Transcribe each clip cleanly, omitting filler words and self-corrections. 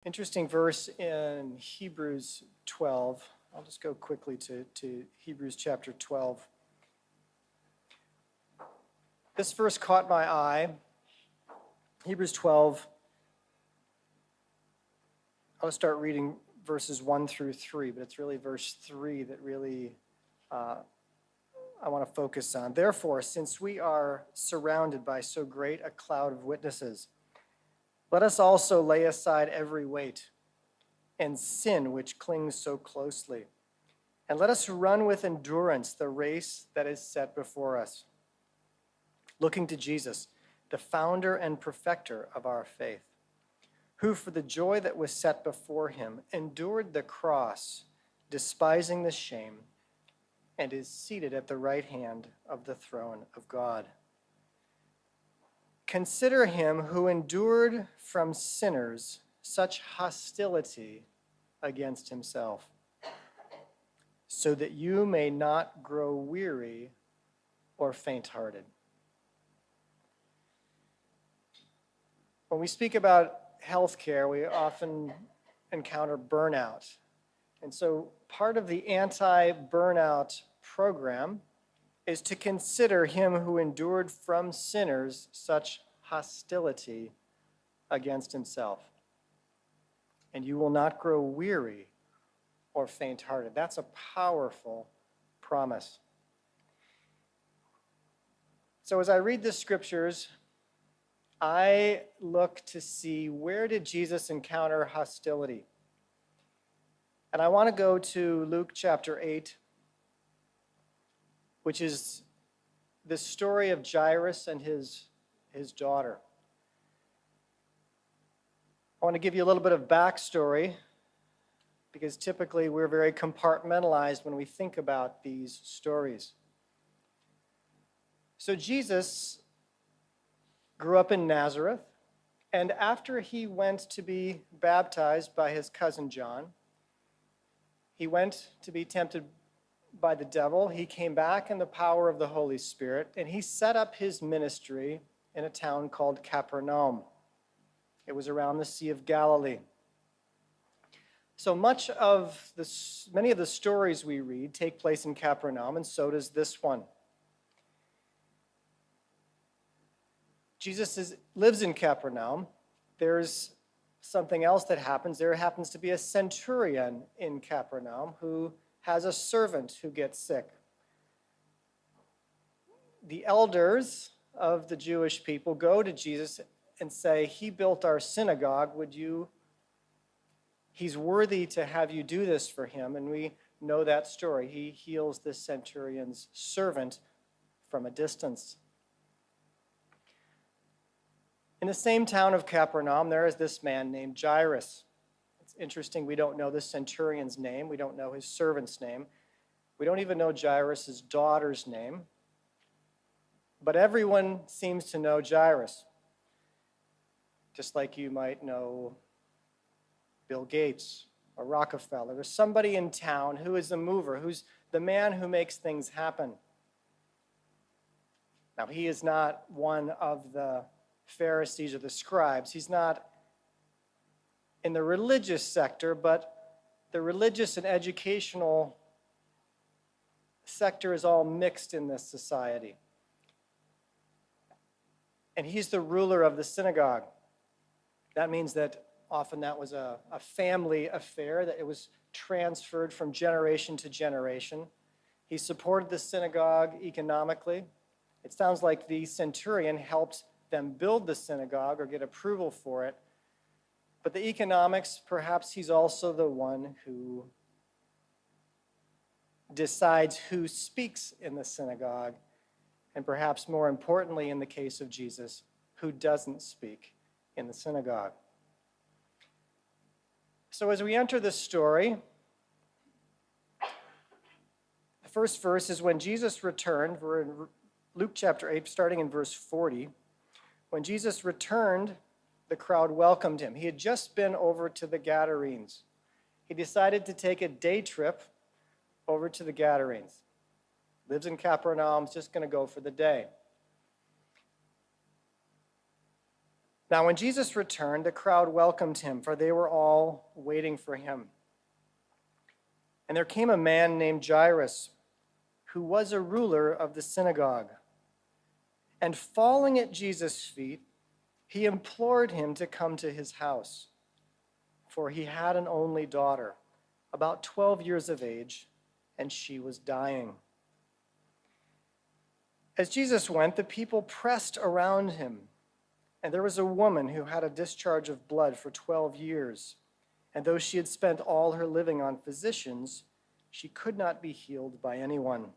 Interesting verse in Hebrews 12. I'll just go quickly to Hebrews chapter 12. This verse caught my eye. Hebrews 12. I'll start reading verses 1 through 3, but it's really verse 3 that really I want to focus on. Therefore, since we are surrounded by so great a cloud of witnesses, let us also lay aside every weight and sin which clings so closely. And let us run with endurance the race that is set before us, looking to Jesus, the founder and perfecter of our faith, who for the joy that was set before him endured the cross, despising the shame, and is seated at the right hand of the throne of God. Consider him who endured from sinners such hostility against himself, so that you may not grow weary or faint-hearted. When we speak about healthcare, we often encounter burnout. And so part of the anti-burnout program is to consider him who endured from sinners such hostility against himself. And you will not grow weary or faint-hearted. That's a powerful promise. So as I read the scriptures, I look to see, where did Jesus encounter hostility? And I want to go to Luke chapter 8, which is the story of Jairus and his daughter. I want to give you a little bit of backstory, because typically we're very compartmentalized when we think about these stories. So Jesus grew up in Nazareth, and after he went to be baptized by his cousin John, he went to be tempted by the devil. He came back in the power of the Holy Spirit, and he set up his ministry in a town called Capernaum. It was around the Sea of Galilee. So many of the stories we read take place in Capernaum, and so does this one. Jesus lives in Capernaum. There's something else that happens. There happens to be a centurion in Capernaum who has a servant who gets sick. The elders of the Jewish people go to Jesus and say, he built our synagogue. He's worthy to have you do this for him. And we know that story. He heals this centurion's servant from a distance. In the same town of Capernaum, there is this man named Jairus. It's interesting, we don't know the centurion's name. We don't know his servant's name. We don't even know Jairus' daughter's name. But everyone seems to know Jairus, just like you might know Bill Gates or Rockefeller. There's somebody in town who is the mover, who's the man who makes things happen. Now, he is not one of the Pharisees or the scribes. He's not in the religious sector, but the religious and educational sector is all mixed in this society. And he's the ruler of the synagogue. That means that often that was a family affair, that it was transferred from generation to generation. He supported the synagogue economically. It sounds like the centurion helped them build the synagogue or get approval for it. But the economics, perhaps he's also the one who decides who speaks in the synagogue, and perhaps more importantly in the case of Jesus, who doesn't speak in the synagogue. So as we enter this story, the first verse is when Jesus returned. We're in Luke chapter 8, starting in verse 40. When Jesus returned, the crowd welcomed him. He had just been over to the Gadarenes. He decided to take a day trip over to the Gadarenes. Lives in Capernaum, is just going to go for the day. Now, when Jesus returned, the crowd welcomed him, for they were all waiting for him. And there came a man named Jairus, who was a ruler of the synagogue. And falling at Jesus' feet, he implored him to come to his house, for he had an only daughter, about 12 years of age, and she was dying. As Jesus went, the people pressed around him. And there was a woman who had a discharge of blood for 12 years. And though she had spent all her living on physicians, she could not be healed by anyone.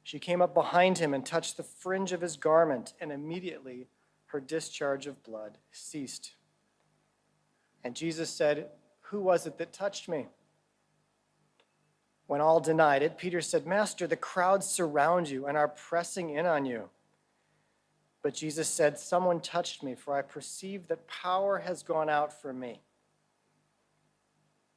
She came up behind him and touched the fringe of his garment, and immediately her discharge of blood ceased. And Jesus said, "Who was it that touched me?" When all denied it, Peter said, "Master, the crowds surround you and are pressing in on you." But Jesus said, "Someone touched me, for I perceive that power has gone out from me."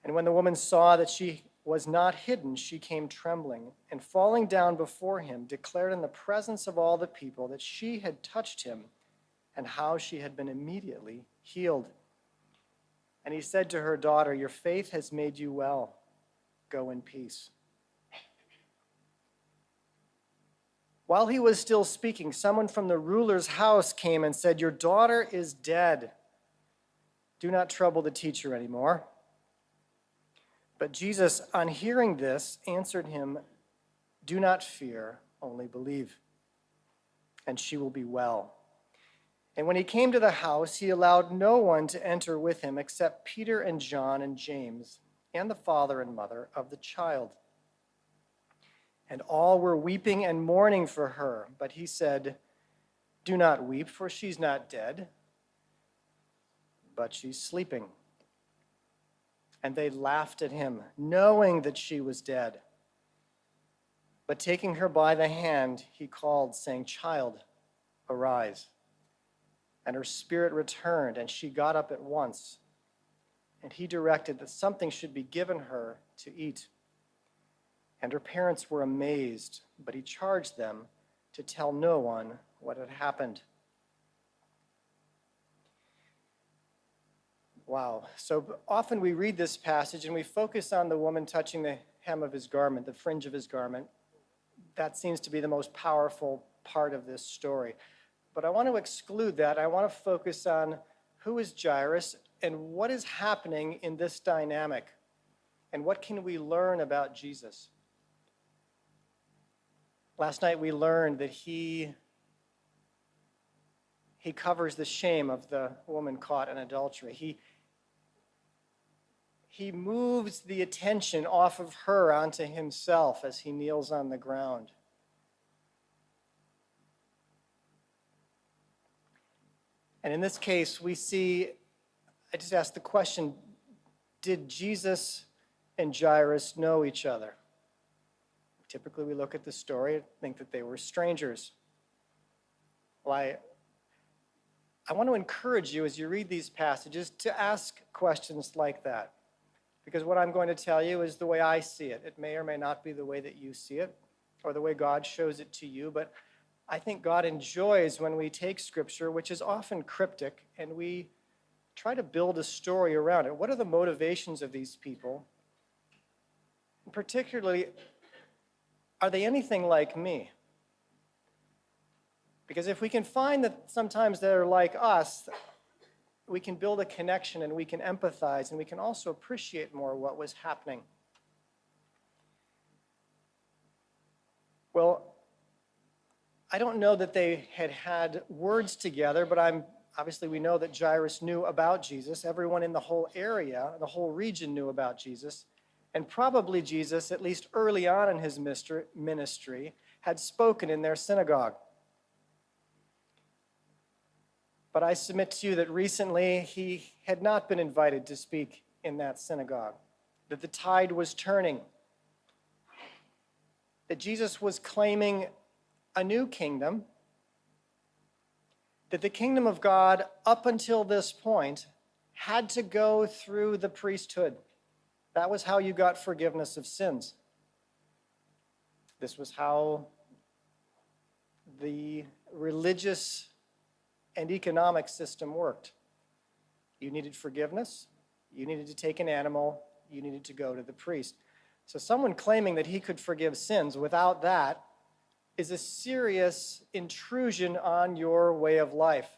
And when the woman saw that she was not hidden, she came trembling, and falling down before him, declared in the presence of all the people that she had touched him and how she had been immediately healed. And he said to her, "Daughter, your faith has made you well. Go in peace." While he was still speaking, someone from the ruler's house came and said, "Your daughter is dead. Do not trouble the teacher anymore." But Jesus, on hearing this, answered him, "Do not fear, only believe, and she will be well." And when he came to the house, he allowed no one to enter with him except Peter and John and James and the father and mother of the child. And all were weeping and mourning for her. But he said, "Do not weep, for she's not dead, but she's sleeping." And they laughed at him, knowing that she was dead. But taking her by the hand, he called, saying, "Child, arise." And her spirit returned, and she got up at once. And he directed that something should be given her to eat. And her parents were amazed, but he charged them to tell no one what had happened. Wow. So often we read this passage and we focus on the woman touching the hem of his garment, the fringe of his garment. That seems to be the most powerful part of this story. But I want to exclude that. I want to focus on who is Jairus and what is happening in this dynamic, and what can we learn about Jesus. Last night we learned that he covers the shame of the woman caught in adultery. He moves the attention off of her onto himself as he kneels on the ground. And in this case, we see, I just asked the question, did Jesus and Jairus know each other? Typically, we look at the story and think that they were strangers. Well, I want to encourage you as you read these passages to ask questions like that. Because what I'm going to tell you is the way I see it. It may or may not be the way that you see it or the way God shows it to you, but I think God enjoys when we take Scripture, which is often cryptic, and we try to build a story around it. What are the motivations of these people? And particularly, are they anything like me? Because if we can find that sometimes they're like us, we can build a connection and we can empathize and we can also appreciate more what was happening. Well, I don't know that they had had words together, but obviously we know that Jairus knew about Jesus. Everyone in the whole area, the whole region knew about Jesus. And probably Jesus, at least early on in his ministry, had spoken in their synagogue. But I submit to you that recently he had not been invited to speak in that synagogue, that the tide was turning, that Jesus was claiming a new kingdom, that the kingdom of God, up until this point, had to go through the priesthood. That was how you got forgiveness of sins. This was how the religious and economic system worked. You needed forgiveness, you needed to take an animal, you needed to go to the priest. So someone claiming that he could forgive sins without that is a serious intrusion on your way of life.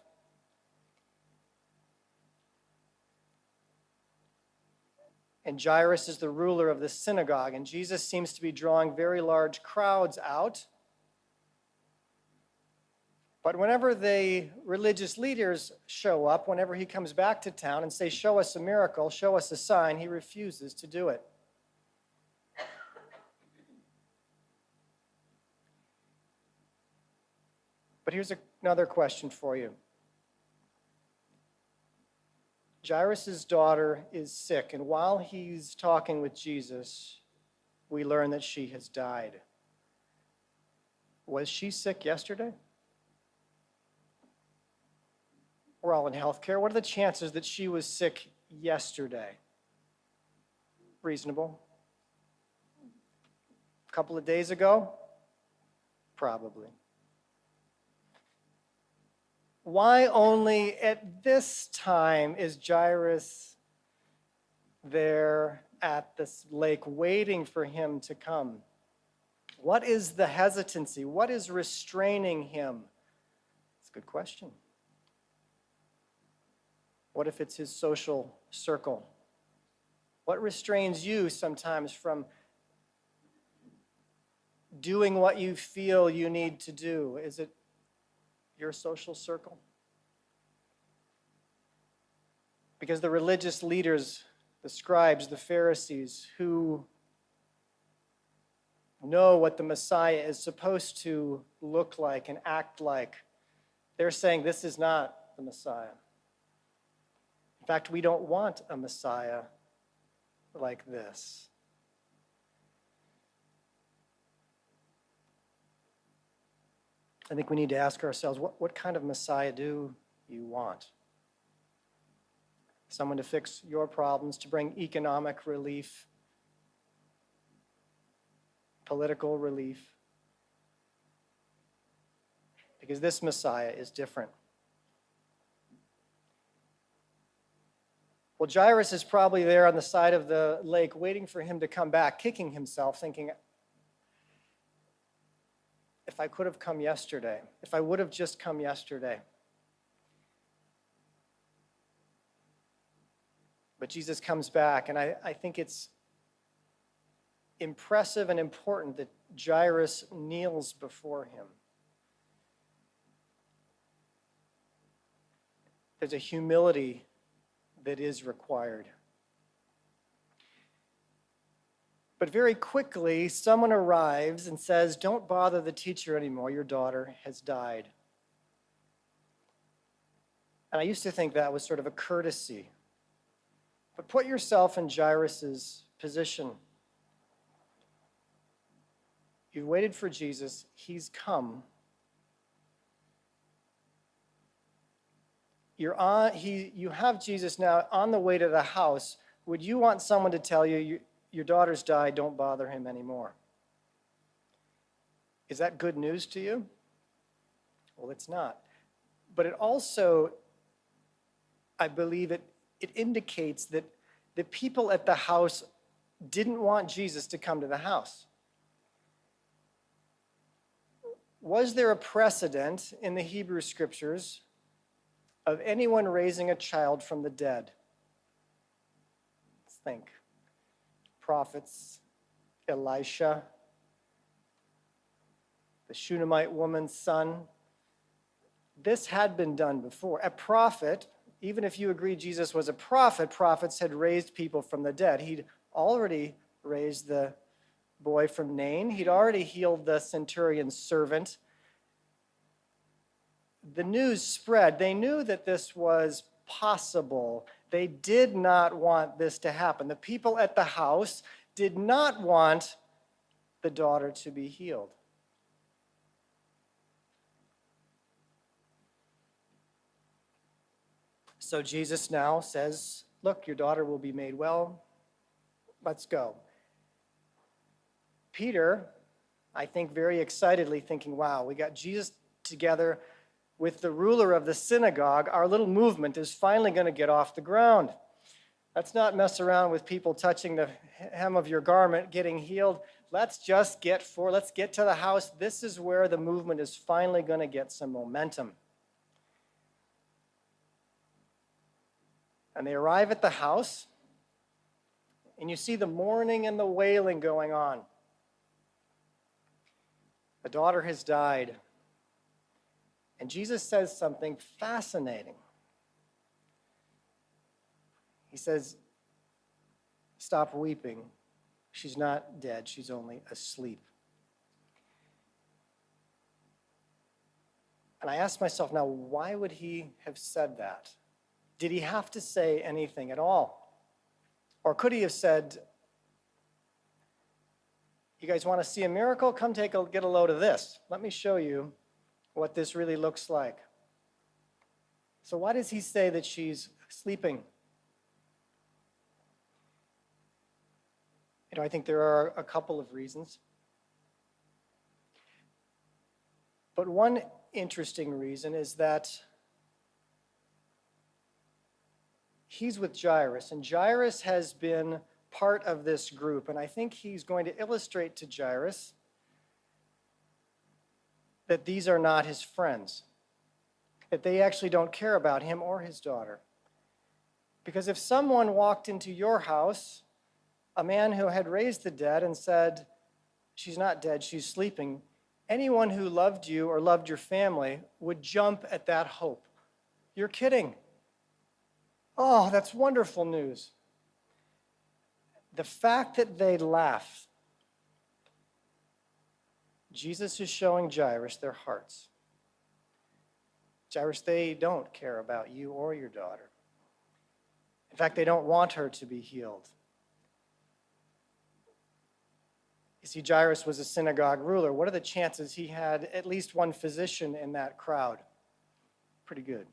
And Jairus is the ruler of the synagogue, and Jesus seems to be drawing very large crowds out. But whenever the religious leaders show up, whenever he comes back to town and say, "Show us a miracle, show us a sign," he refuses to do it. But here's another question for you. Jairus' daughter is sick, and while he's talking with Jesus, we learn that she has died. Was she sick yesterday? We're all in healthcare. What are the chances that she was sick yesterday? Reasonable. A couple of days ago? Probably. Why only at this time is Jairus there at this lake waiting for him to come? What is the hesitancy? What is restraining him? It's a good question. What if it's his social circle? What restrains you sometimes from doing what you feel you need to do? Is it your social circle? Because the religious leaders, the scribes, the Pharisees, who know what the Messiah is supposed to look like and act like, they're saying this is not the Messiah. In fact, we don't want a Messiah like this. I think we need to ask ourselves, what kind of Messiah do you want? Someone to fix your problems, to bring economic relief, political relief? Because this Messiah is different. Well, Jairus is probably there on the side of the lake waiting for him to come back, kicking himself, thinking, if I could have come yesterday, if I would have just come yesterday. But Jesus comes back, and I think it's impressive and important that Jairus kneels before him. There's a humility that is required. But very quickly, someone arrives and says, "Don't bother the teacher anymore. Your daughter has died." And I used to think that was sort of a courtesy. But put yourself in Jairus' position. You've waited for Jesus. He's come. You have Jesus now on the way to the house. Would you want someone to tell you, your daughter's died, don't bother him anymore? Is that good news to you? Well, it's not. But it also, I believe it indicates that the people at the house didn't want Jesus to come to the house. Was there a precedent in the Hebrew Scriptures of anyone raising a child from the dead? Let's think. Prophets, Elisha, the Shunammite woman's son. This had been done before. A prophet, even if you agree Jesus was a prophet, prophets had raised people from the dead. He'd already raised the boy from Nain. He'd already healed the centurion's servant. The news spread. They knew that this was possible. They did not want this to happen. The people at the house did not want the daughter to be healed. So Jesus now says, "Look, your daughter will be made well. Let's go." Peter, I think very excitedly thinking, wow, we got Jesus together with the ruler of the synagogue, our little movement is finally going to get off the ground. Let's not mess around with people touching the hem of your garment, getting healed. Let's get to the house. This is where the movement is finally going to get some momentum. And they arrive at the house, and you see the mourning and the wailing going on. The daughter has died. And Jesus says something fascinating. He says, "Stop weeping. She's not dead. She's only asleep." And I asked myself, now, why would he have said that? Did he have to say anything at all? Or could he have said, "You guys want to see a miracle? Come get a load of this. Let me show you what this really looks like." So why does he say that she's sleeping? I think there are a couple of reasons. But one interesting reason is that he's with Jairus, and Jairus has been part of this group, and I think he's going to illustrate to Jairus that these are not his friends, that they actually don't care about him or his daughter. Because if someone walked into your house, a man who had raised the dead, and said, "She's not dead, she's sleeping," anyone who loved you or loved your family would jump at that hope. You're kidding. Oh, that's wonderful news. The fact that they laugh, Jesus is showing Jairus their hearts. Jairus, they don't care about you or your daughter. In fact, they don't want her to be healed. You see, Jairus was a synagogue ruler. What are the chances he had at least one physician in that crowd? Pretty good.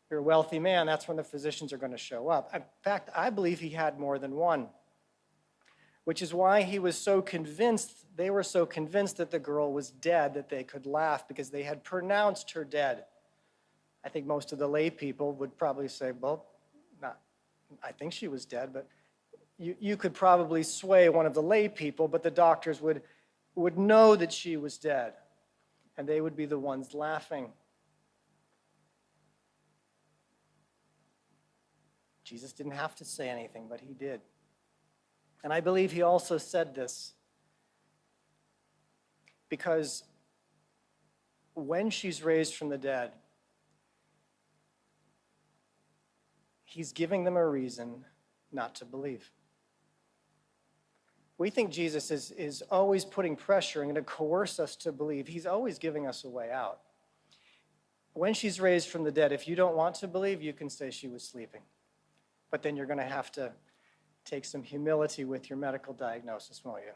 You're a wealthy man, that's when the physicians are going to show up. In fact, I believe he had more than one, which is why they were so convinced that the girl was dead, that they could laugh, because they had pronounced her dead. I think most of the lay people would probably say, well, I think she was dead, but you could probably sway one of the lay people, but the doctors would know that she was dead, and they would be the ones laughing. Jesus didn't have to say anything, but he did. And I believe he also said this because when she's raised from the dead, he's giving them a reason not to believe. We think Jesus is always putting pressure and going to coerce us to believe. He's always giving us a way out. When she's raised from the dead, if you don't want to believe, you can say she was sleeping. But then you're going to have to take some humility with your medical diagnosis, won't you?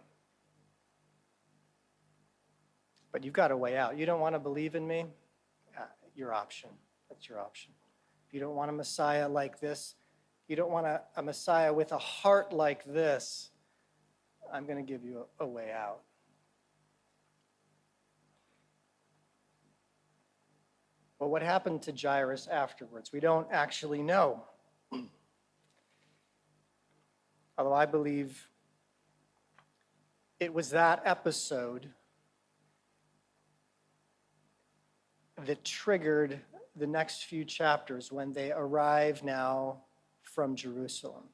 But you've got a way out. You don't want to believe in me? Your option. That's your option. If you don't want a Messiah like this, you don't want a Messiah with a heart like this, I'm going to give you a way out. But what happened to Jairus afterwards? We don't actually know. Although I believe it was that episode that triggered the next few chapters when they arrive now from Jerusalem.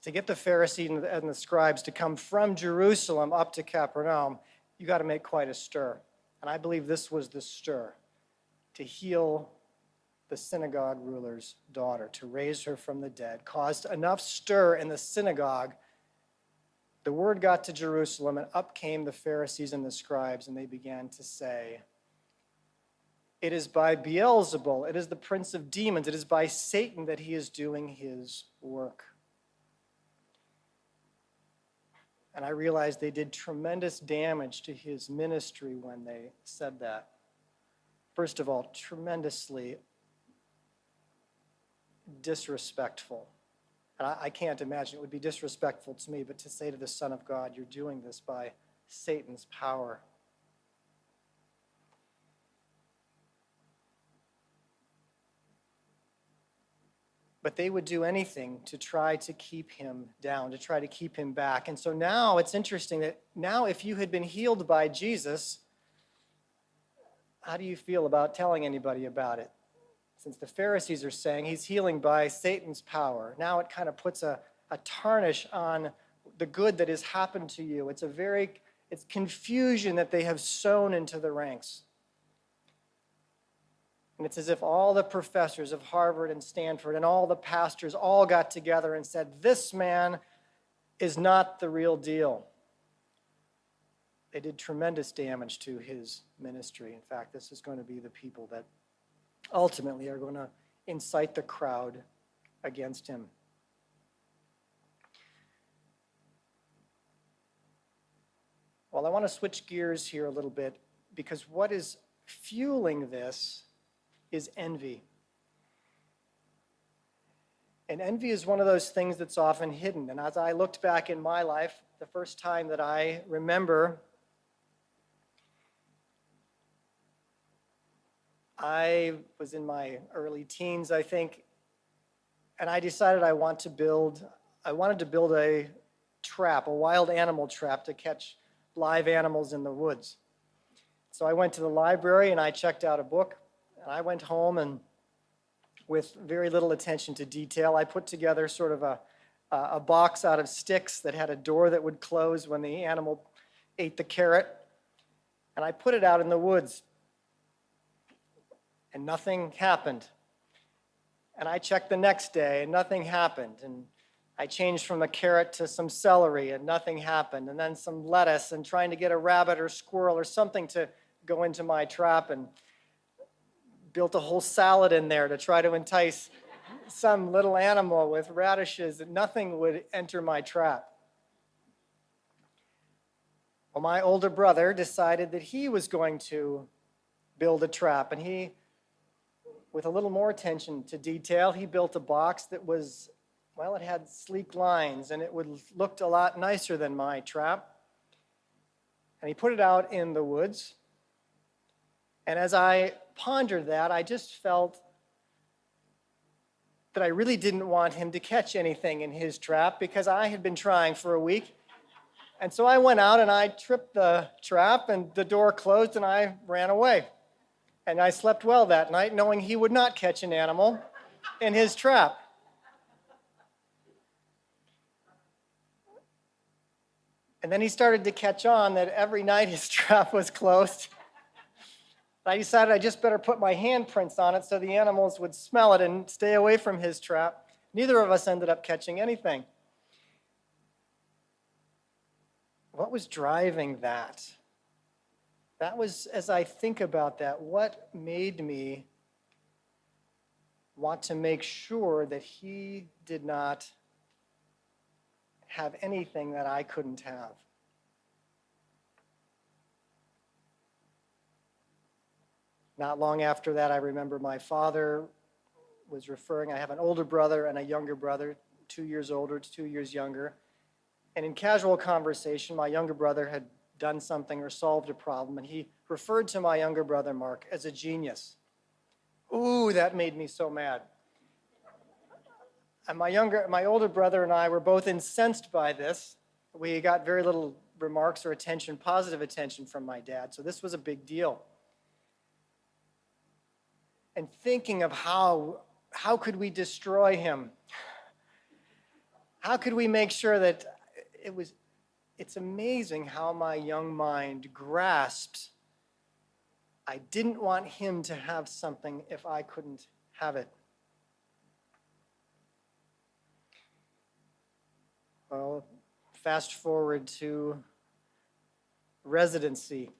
To get the Pharisees and the scribes to come from Jerusalem up to Capernaum, you got to make quite a stir. And I believe this was the stir to heal the synagogue ruler's daughter, to raise her from the dead, caused enough stir in the synagogue. The word got to Jerusalem, and up came the Pharisees and the scribes, and they began to say, "It is by Beelzebul, it is the prince of demons, it is by Satan that he is doing his work." And I realized they did tremendous damage to his ministry when they said that. First of all, tremendously disrespectful. And I can't imagine it would be disrespectful to me, but to say to the Son of God, you're doing this by Satan's power. But they would do anything to try to keep him down, to try to keep him back. And so now it's interesting that now if you had been healed by Jesus, how do you feel about telling anybody about it? Since the Pharisees are saying he's healing by Satan's power, now it kind of puts a tarnish on the good that has happened to you. It's confusion that they have sown into the ranks. And it's as if all the professors of Harvard and Stanford and all the pastors all got together and said, this man is not the real deal. They did tremendous damage to his ministry. In fact, this is going to be the people that ultimately are going to incite the crowd against him. Well, I want to switch gears here a little bit because what is fueling this is envy. And envy is one of those things that's often hidden. And as I looked back in my life, the first time that I remember, I was in my early teens, I think, and I decided I wanted to build a trap, a wild animal trap to catch live animals in the woods. So I went to the library and I checked out a book. And I went home and with very little attention to detail, I put together sort of a box out of sticks that had a door that would close when the animal ate the carrot. And I put it out in the woods. And nothing happened. And I checked the next day and nothing happened. And I changed from a carrot to some celery and nothing happened. And then some lettuce and trying to get a rabbit or squirrel or something to go into my trap, and built a whole salad in there to try to entice some little animal with radishes, and nothing would enter my trap. Well, my older brother decided that he was going to build a trap, and he, with a little more attention to detail, he built a box that was, well, it had sleek lines, and it looked a lot nicer than my trap. And he put it out in the woods. And as I pondered that, I just felt that I really didn't want him to catch anything in his trap because I had been trying for a week. And so I went out and I tripped the trap and the door closed and I ran away. And I slept well that night knowing he would not catch an animal in his trap. And then he started to catch on that every night his trap was closed. I decided I just better put my handprints on it so the animals would smell it and stay away from his trap. Neither of us ended up catching anything. What was driving that? That was, as I think about that, what made me want to make sure that he did not have anything that I couldn't have. Not long after that, I remember my father was referring, I have an older brother and a younger brother, 2 years older, 2 years younger. And in casual conversation, my younger brother had done something or solved a problem, and he referred to my younger brother, Mark, as a genius. Ooh, that made me so mad. And my older brother and I were both incensed by this. We got very little remarks or attention, positive attention from my dad, so this was a big deal. And thinking of how could we destroy him? How could we make sure that it's amazing how my young mind grasped, I didn't want him to have something if I couldn't have it. Well, fast forward to residency.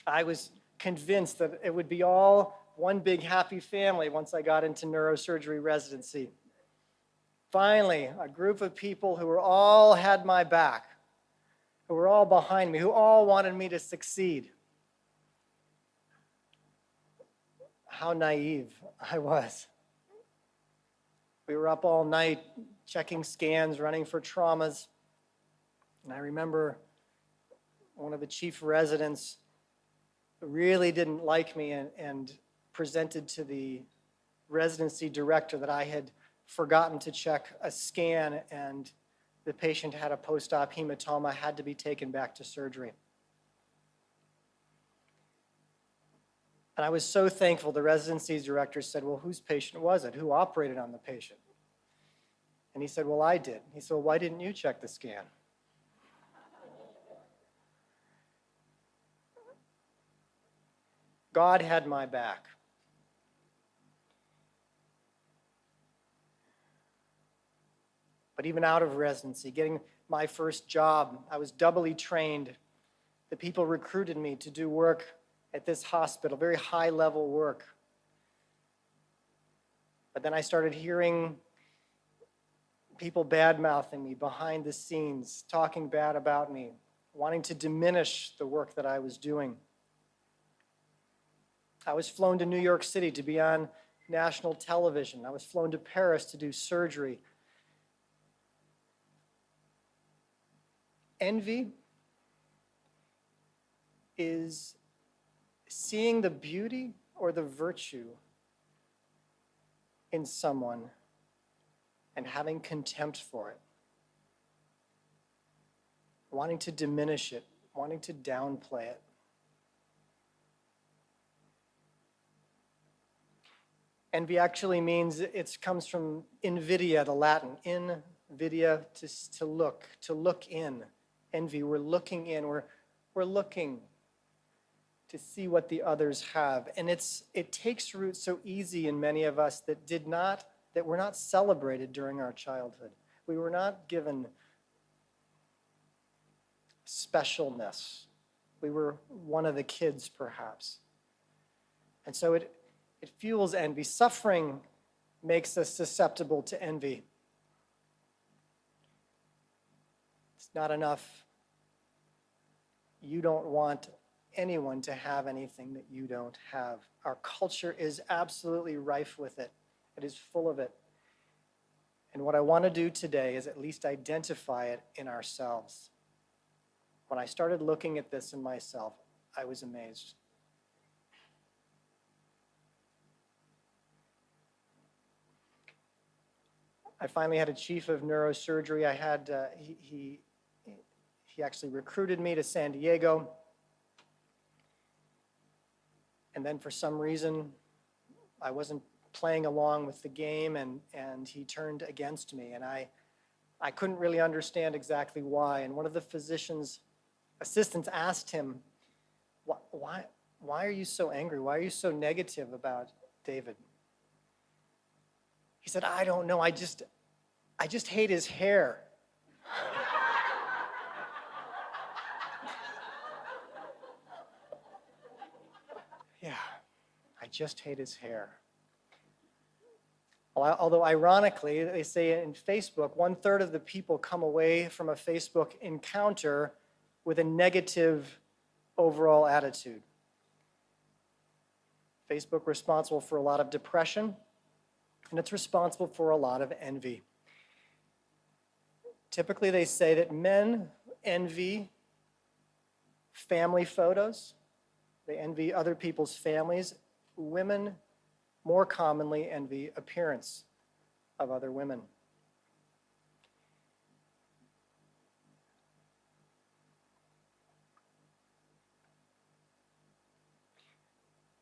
I was convinced that it would be all one big happy family once I got into neurosurgery residency. Finally, a group of people who all had my back, who were all behind me, who all wanted me to succeed. How naive I was. We were up all night checking scans, running for traumas. And I remember one of the chief residents really didn't like me and presented to the residency director that I had forgotten to check a scan and the patient had a post-op hematoma, had to be taken back to surgery. And I was so thankful. The residency director said, well, whose patient was it? Who operated on the patient? And he said, well, I did. He said, well, why didn't you check the scan? God had my back. But even out of residency, getting my first job, I was doubly trained. The people recruited me to do work at this hospital, very high-level work. But then I started hearing people bad-mouthing me behind the scenes, talking bad about me, wanting to diminish the work that I was doing. I was flown to New York City to be on national television. I was flown to Paris to do surgery. Envy is seeing the beauty or the virtue in someone and having contempt for it, wanting to diminish it, wanting to downplay it. Envy actually means, it comes from invidia, the Latin, invidia, to look in. Envy, we're looking in, we're looking to see what the others have. And it takes root so easy in many of us that were not celebrated during our childhood. We were not given specialness. We were one of the kids, perhaps. And so it fuels envy. Suffering makes us susceptible to envy. It's not enough. You don't want anyone to have anything that you don't have. Our culture is absolutely rife with it. It is full of it. And what I want to do today is at least identify it in ourselves. When I started looking at this in myself, I was amazed. I finally had a chief of neurosurgery. He actually recruited me to San Diego. And then for some reason, I wasn't playing along with the game, and he turned against me. And I couldn't really understand exactly why. And one of the physician's assistants asked him, why are you so angry? Why are you so negative about David? He said, I don't know. I just hate his hair. Yeah, I just hate his hair. Although ironically, they say in Facebook, 1/3 of the people come away from a Facebook encounter with a negative overall attitude. Facebook responsible for a lot of depression, and it's responsible for a lot of envy. Typically, they say that men envy family photos. They envy other people's families. Women more commonly envy appearance of other women.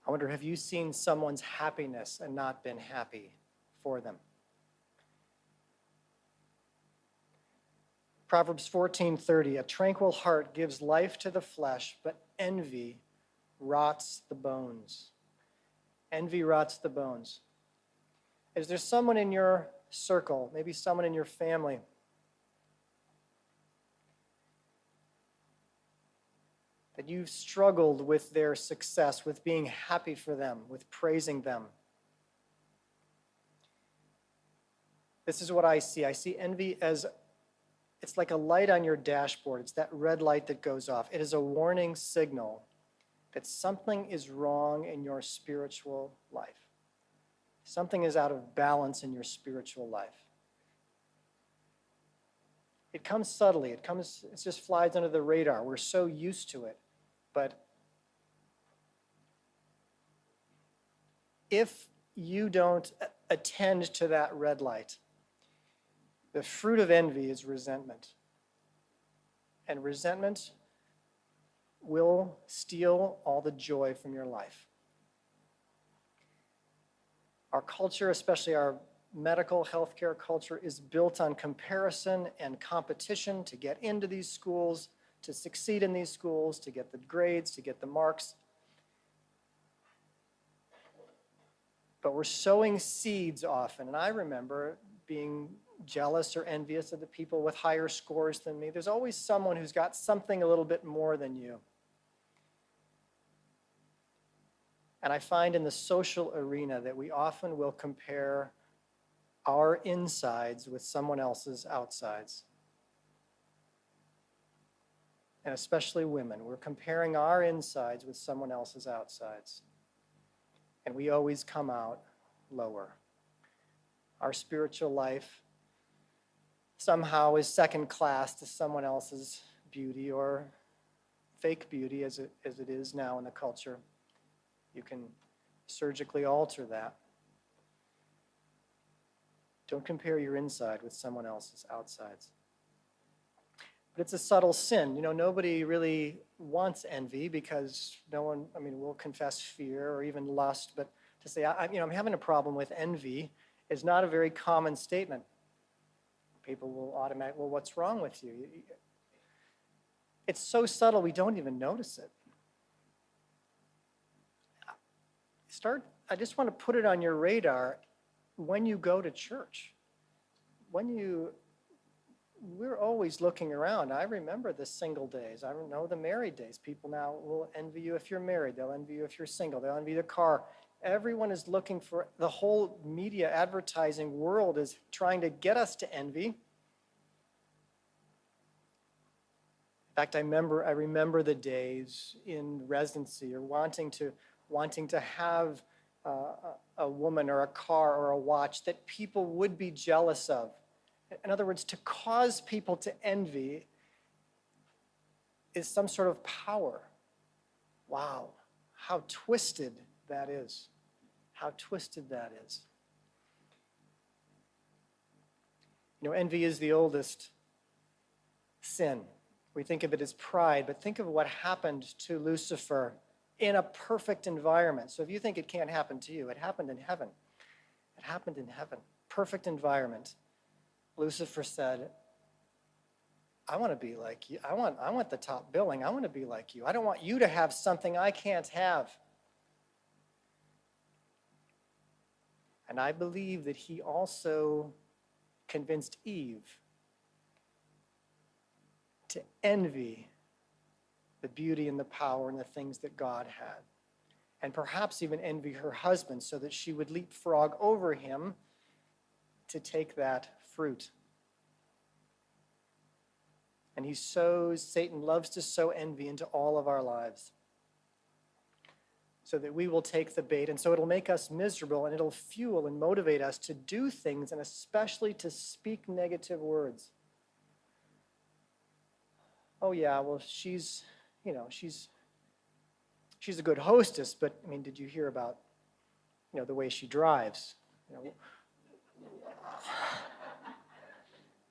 I wonder, have you seen someone's happiness and not been happy for them? Proverbs 14:30, a tranquil heart gives life to the flesh, but envy rots the bones. Envy rots the bones. Is there someone in your circle, maybe someone in your family, that you've struggled with their success, with being happy for them, with praising them? This is what I see. I see envy as it's like a light on your dashboard. It's that red light that goes off. It is a warning signal that something is wrong in your spiritual life. Something is out of balance in your spiritual life. It comes subtly. It just flies under the radar. We're so used to it. But if you don't attend to that red light. The fruit of envy is resentment. And resentment will steal all the joy from your life. Our culture, especially our medical healthcare culture, is built on comparison and competition to get into these schools, to succeed in these schools, to get the grades, to get the marks. But we're sowing seeds often. And I remember being jealous or envious of the people with higher scores than me. There's always someone who's got something a little bit more than you. And I find in the social arena that we often will compare our insides with someone else's outsides. And especially women, we're comparing our insides with someone else's outsides. And we always come out lower. Our spiritual life somehow is second class to someone else's beauty, or fake beauty as it is now in the culture. You can surgically alter that. Don't compare your inside with someone else's outsides. But it's a subtle sin. Nobody really wants envy because no one, will confess fear or even lust. But to say, I'm having a problem with envy is not a very common statement. People will automatically, well, what's wrong with you? It's so subtle we don't even notice it. I just want to put it on your radar when you go to church. We're always looking around. I remember the single days. I know the married days. People now will envy you if you're married. They'll envy you if you're single. They'll envy the car. Everyone is looking for, the whole media advertising world is trying to get us to envy. In fact, I remember the days in residency or wanting to have a woman or a car or a watch that people would be jealous of. In other words, to cause people to envy is some sort of power. Wow, how twisted that is. How twisted that is. Envy is the oldest sin. We think of it as pride, but think of what happened to Lucifer in a perfect environment. So if you think it can't happen to you, it happened in heaven. It happened in heaven. Perfect environment. Lucifer said, I want to be like you. I want the top billing. I want to be like you. I don't want you to have something I can't have. And I believe that he also convinced Eve to envy the beauty and the power and the things that God had. And perhaps even envy her husband so that she would leapfrog over him to take that fruit. And Satan loves to sow envy into all of our lives so that we will take the bait. And so it'll make us miserable, and it'll fuel and motivate us to do things, and especially to speak negative words. Oh yeah, well, she's a good hostess, but did you hear about, the way she drives?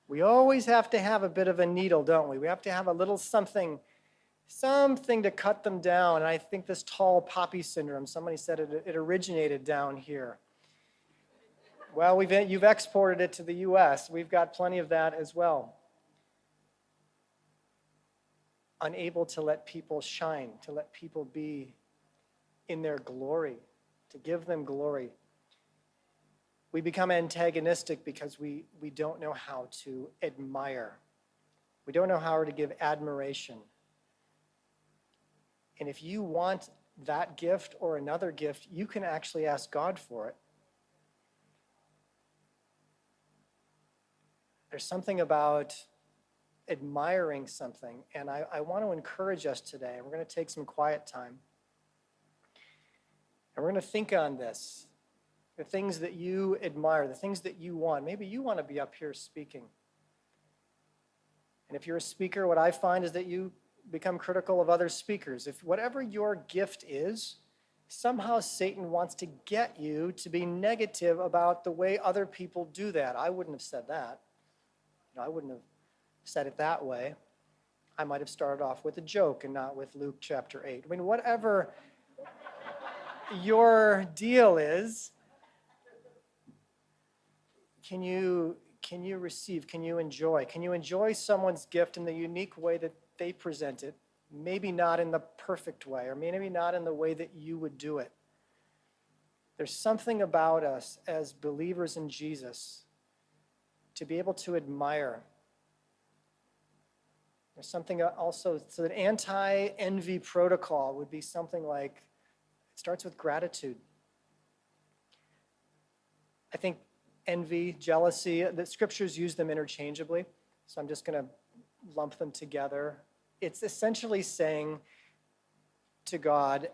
We always have to have a bit of a needle, don't we? We have to have a little something to cut them down. And I think this tall poppy syndrome, somebody said it originated down here. Well, you've exported it to the U.S. We've got plenty of that as well. Unable to let people shine, to let people be in their glory, to give them glory. We become antagonistic because we don't know how to admire. We don't know how to give admiration. And if you want that gift or another gift, you can actually ask God for it. There's something about admiring something, and I want to encourage us today. We're going to take some quiet time, and we're going to think on this. The things that you admire, the things that you want. Maybe you want to be up here speaking. And if you're a speaker, what I find is that you become critical of other speakers. If whatever your gift is, somehow Satan wants to get you to be negative about the way other people do that. I wouldn't have said that. I wouldn't have said it that way. I might have started off with a joke and not with Luke chapter 8. I mean, whatever your deal is, can you receive? Can you enjoy? Can you enjoy someone's gift in the unique way that they present it? Maybe not in the perfect way, or maybe not in the way that you would do it. There's something about us as believers in Jesus to be able to admire. There's something also, so an anti-envy protocol would be something like, it starts with gratitude. I think envy, jealousy, the scriptures use them interchangeably, so I'm just going to lump them together. It's essentially saying to God,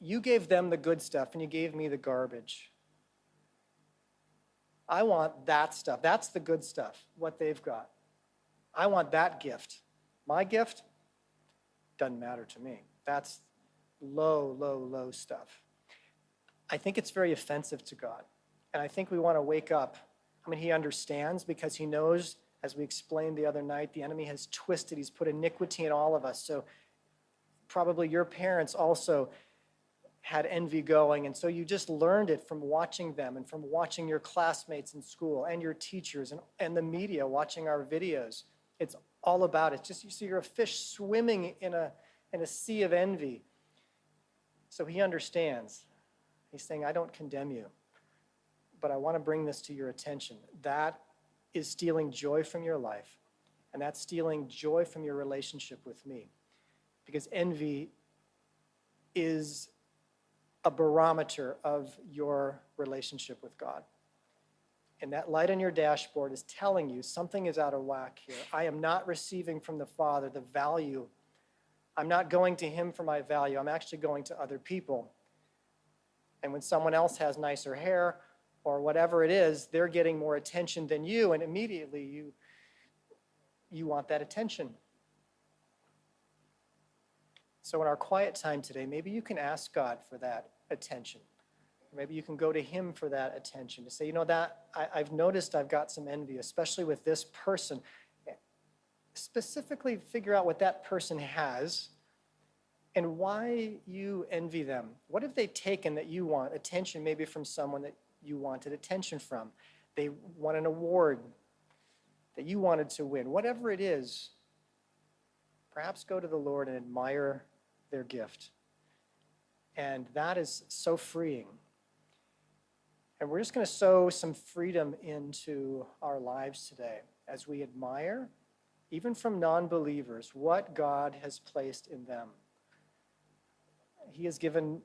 you gave them the good stuff and you gave me the garbage. I want that stuff. That's the good stuff, what they've got. I want that gift. My gift doesn't matter to me. That's low stuff. I think it's very offensive to God. And I think we want to wake up. I mean, he understands because he knows, as we explained the other night, the enemy has twisted. He's put iniquity in all of us. So probably your parents also had envy going. And so you just learned it from watching them and from watching your classmates in school and your teachers and the media watching our videos. It's all about it. Just, you see, you're a fish swimming in a sea of envy. So he understands. He's saying, I don't condemn you, but I want to bring this to your attention. That is stealing joy from your life, and that's stealing joy from your relationship with me, because envy is a barometer of your relationship with God. And that light on your dashboard is telling you something is out of whack here. I am not receiving from the Father the value. I'm not going to him for my value. I'm actually going to other people. And when someone else has nicer hair or whatever it is, they're getting more attention than you, and immediately you want that attention. So in our quiet time today, maybe you can ask God for that attention. Maybe you can go to him for that attention to say, you know, that I've noticed I've got some envy, especially with this person. Specifically figure out what that person has and why you envy them. What have they taken that you want? Attention maybe from someone that you wanted attention from. They won an award that you wanted to win. Whatever it is, perhaps go to the Lord and admire their gift. And that is so freeing. And we're just going to sow some freedom into our lives today as we admire, even from non-believers, what God has placed in them. He has given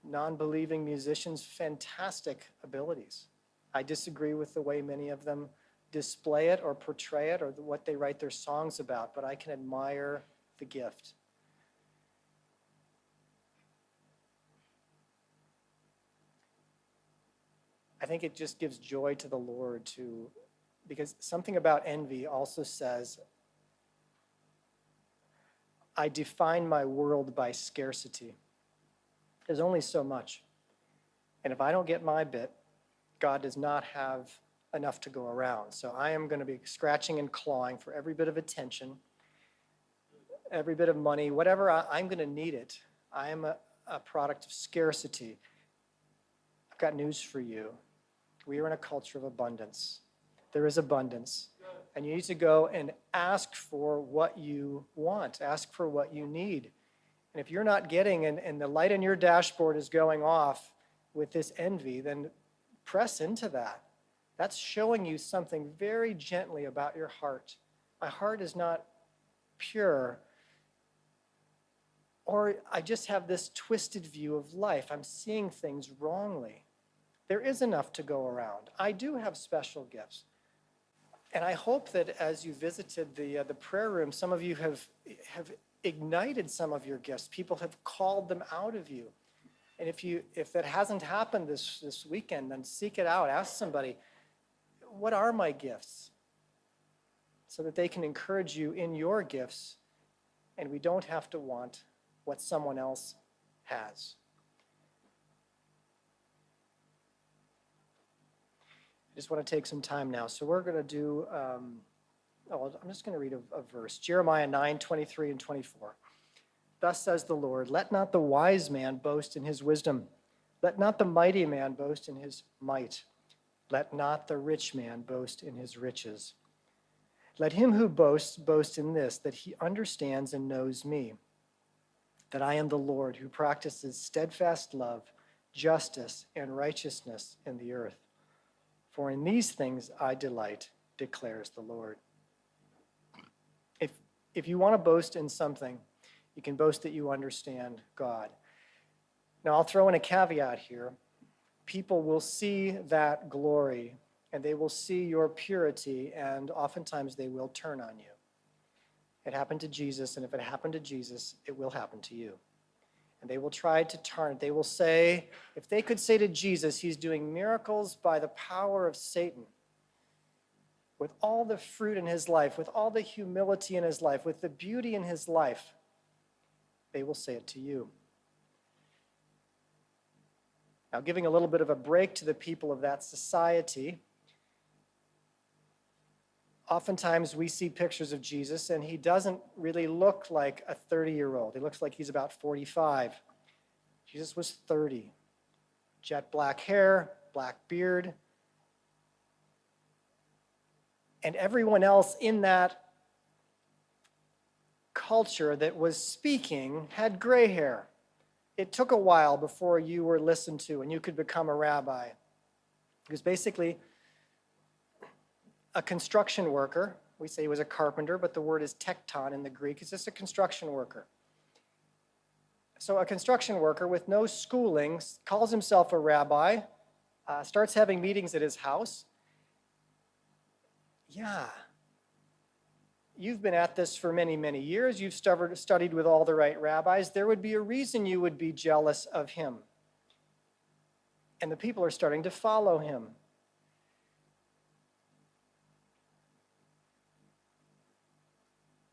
non-believing musicians fantastic abilities. I disagree with the way many of them display it or portray it or what they write their songs about, but I can admire the gift. I think it just gives joy to the Lord because something about envy also says, I define my world by scarcity. There's only so much. And if I don't get my bit, God does not have enough to go around. So I am going to be scratching and clawing for every bit of attention, every bit of money, whatever, I'm going to need it. I am a product of scarcity. I've got news for you. We are in a culture of abundance. There is abundance. And you need to go and ask for what you want. Ask for what you need. And if you're not getting, and the light on your dashboard is going off with this envy, then press into that. That's showing you something very gently about your heart. My heart is not pure. Or I just have this twisted view of life. I'm seeing things wrongly. There is enough to go around. I do have special gifts. And I hope that as you visited the prayer room, some of you have ignited some of your gifts. People have called them out of you. And if that hasn't happened this weekend, then seek it out. Ask somebody, what are my gifts? So that they can encourage you in your gifts, and we don't have to want what someone else has. Just want to take some time now. So we're going to do, I'm just going to read a verse. Jeremiah 9:23 and 24. Thus says the Lord, let not the wise man boast in his wisdom. Let not the mighty man boast in his might. Let not the rich man boast in his riches. Let him who boasts boast in this, that he understands and knows me, that I am the Lord who practices steadfast love, justice, and righteousness in the earth. For in these things I delight, declares the Lord. If you want to boast in something, you can boast that you understand God. Now, I'll throw in a caveat here. People will see that glory, and they will see your purity, and oftentimes they will turn on you. It happened to Jesus, and if it happened to Jesus, it will happen to you. And they will try to turn it. They will say, if they could say to Jesus, he's doing miracles by the power of Satan, with all the fruit in his life, with all the humility in his life, with the beauty in his life, they will say it to you. Now, giving a little bit of a break to the people of that society, oftentimes we see pictures of Jesus, and he doesn't really look like a 30-year-old. He looks like he's about 45. Jesus was 30. Jet black hair, black beard. And everyone else in that culture that was speaking had gray hair. It took a while before you were listened to and you could become a rabbi. He was basically a construction worker. We say he was a carpenter, but the word is tekton in the Greek. It's just a construction worker. So a construction worker with no schooling calls himself a rabbi, starts having meetings at his house. Yeah. You've been at this for many, many years. You've studied with all the right rabbis. There would be a reason you would be jealous of him. And the people are starting to follow him.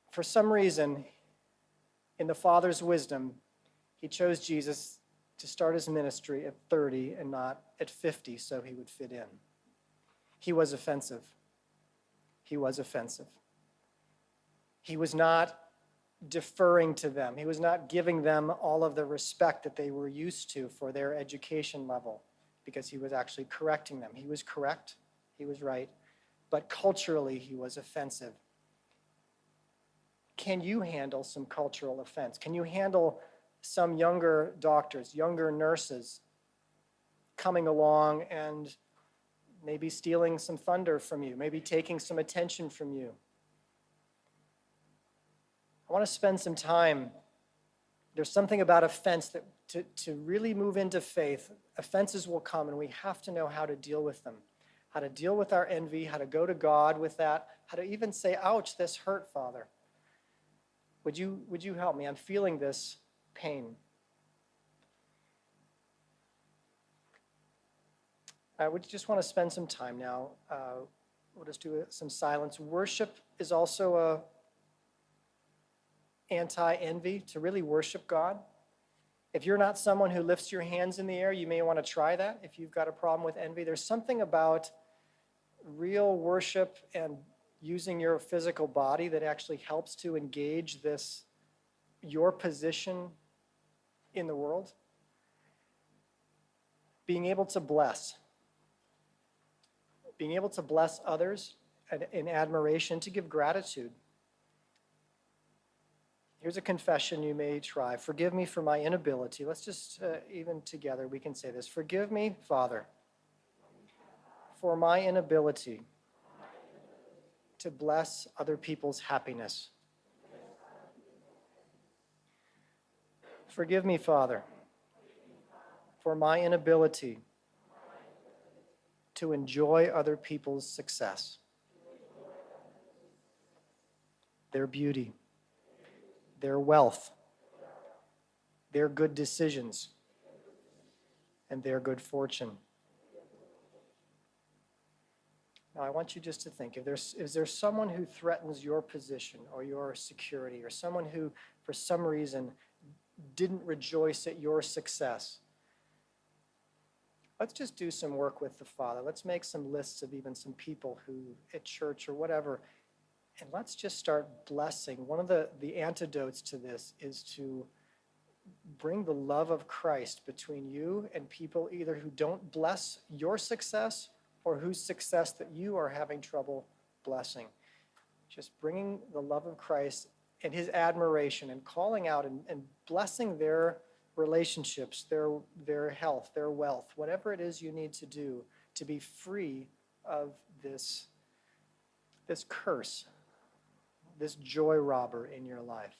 For some reason, in the Father's wisdom, he chose Jesus to start his ministry at 30 and not at 50 so he would fit in. He was offensive. He was offensive. He was not deferring to them. He was not giving them all of the respect that they were used to for their education level, because he was actually correcting them. He was correct. He was right. But culturally, he was offensive. Can you handle some cultural offense? Can you handle some younger doctors, younger nurses coming along and maybe stealing some thunder from you, maybe taking some attention from you? I want to spend some time. There's something about offense that to really move into faith, offenses will come, and we have to know how to deal with them, how to deal with our envy, how to go to God with that, how to even say, ouch, this hurt, Father. Would you help me? I'm feeling this pain. We just want to spend some time now. We'll just do some silence. Worship is also a anti-envy, to really worship God. If you're not someone who lifts your hands in the air, you may want to try that. If you've got a problem with envy, there's something about real worship and using your physical body that actually helps to engage your position in the world. Being able to bless others in admiration, to give gratitude. Here's a confession you may try. Forgive me for my inability. Let's just, even together, we can say this. Forgive me, Father, for my inability to bless other people's happiness. Forgive me, Father, for my inability to enjoy other people's success, their beauty, their wealth, their good decisions, and their good fortune. Now, I want you just to think, is there someone who threatens your position or your security, or someone who, for some reason, didn't rejoice at your success? let's just do some work with the Father. Let's make some lists of even some people who at church or whatever, and let's just start blessing. One of the antidotes to this is to bring the love of Christ between you and people either who don't bless your success or whose success that you are having trouble blessing. Just bringing the love of Christ and his admiration and calling out and blessing their relationships, their health, their wealth, whatever it is you need to do to be free of this curse, this joy robber in your life.